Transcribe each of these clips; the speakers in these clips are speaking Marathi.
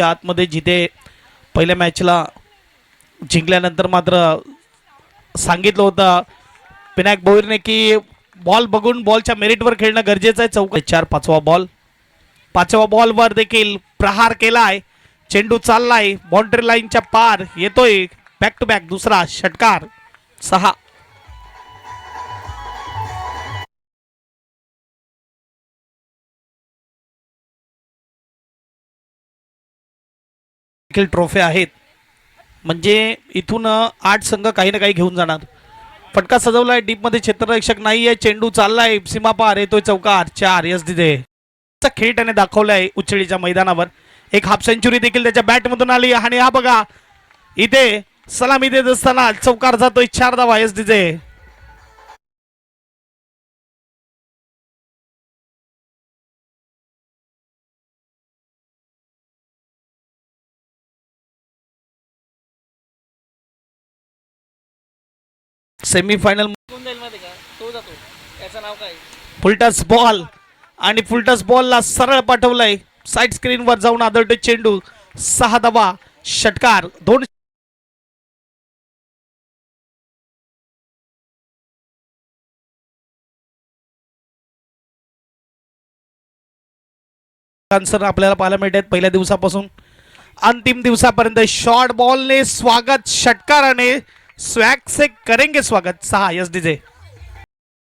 स्टेडियमच्या आतमध्ये, जिथे पहिल्या मॅचला जिंकल्यानंतर मात्र सांगितलं होतं विनायक भोईरने की बॉल बघून बॉलच्या मेरिटवर खेळणं गरजेचं आहे. 4-5वा बॉल, 5व्या बॉलवर देखील प्रहार केलाय. चेंडू चाललाय बाउंड्री लाईनच्या पार, येतोय बॅक टू बॅक दुसरा षटकार. 6 ट्रॉफी आहेत, म्हणजे इथून 8 संघ काही ना काही घेऊन जाणार. फटका सजवलाय डीप मध्ये, क्षेत्ररक्षक नाहीये. चेंडू चाललाय सीमा पार, येतोय चौकार. 4 यस दिदे. खेळ त्याने दाखवलाय उचळीच्या मैदानावर. एक हाफ सेंचुरी देखील त्याच्या बॅटमधून आली. आणि हा बघा इथे सलामी देत असताना चौकार जातोय. 4 धावा यस दिदे. सेमीफायनल फुलटस बॉल, आणि फुलटस बॉलला सरळ पाठवलंय. साइड स्क्रीन वर जाऊन आदळतोय चेंडू. 6 धावा षटकार. 2 आन्सर आपल्याला पाहायला मिळतात पहिल्या दिवसापासून अंतिम दिवसापर्यंत. शॉर्ट बॉलने स्वागत, षटकाराने स्वॅग से करेंगे स्वागत. 6 यस डीजे.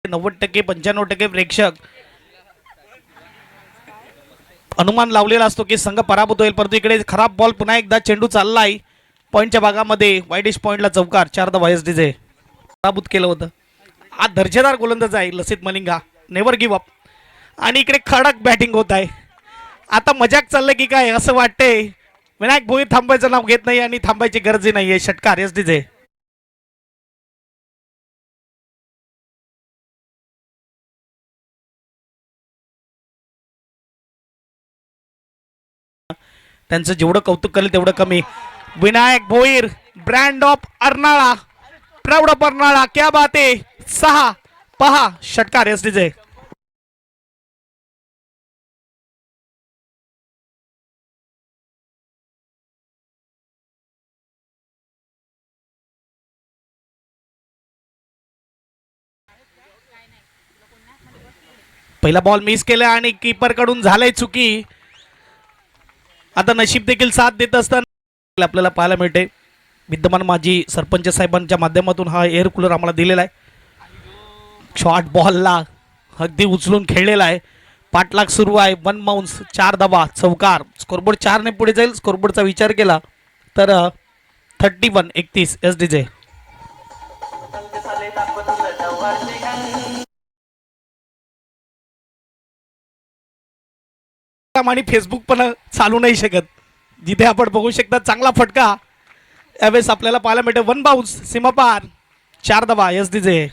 90% 95% प्रेक्षक अनुमान लावलेला असतो की संघ पराभूत होईल, परंतु इकडे खराब बॉल. पुन्हा एकदा चेंडू चाललाय पॉईंटच्या भागामध्ये. वाईडिश पॉईंटला चौकार. 4 धावा यस डीजे. पराभूत केलं होतं. आज दर्जेदार गोलंदाज आहे Lasith Malinga, never give up. आणि इकडे खडक बॅटिंग होत आहे. आता मजाक चाललंय की काय असं वाटतंय. विनायक भोईर थांबायचं नाव घेत नाही आणि थांबायची गरज नाहीये. षटकार यस डीजे. त्यांचं जेवढं कौतुक करेल तेवढं कमी. Vinayak Bhoir, brand of Arnala, proud of Arnala. क्या बात आहे. 6 पहा षटकार यस डीजे. पहिला बॉल मिस केला आणि कीपर कडून झालंय चुकी. आता नशीब देखील साथ देत असताना आपल्याला पाहायला मिळते. विद्यमान माजी सरपंच साहेबांच्या माध्यमातून हा एअर कूलर आम्हाला दिलेला आहे. शॉर्ट बॉलला अगदी उचलून खेळलेला आहे. पाठलाग सुरू आहे. 1 बाउन्स. 4 धावा चौकार. स्कोरबोर्ड 4 ने पुढे जाईल. स्कोरबोर्डचा विचार केला तर 31-31 एस डीजे. आणि फेसबुक पण चालू नाही शकत, जिथे आपण बघू शकता चांगला फटका यावेळेस आपल्याला पाहायला मिळते. 1 बाउन्स सीमा पार. 4 धावा यस डीजे.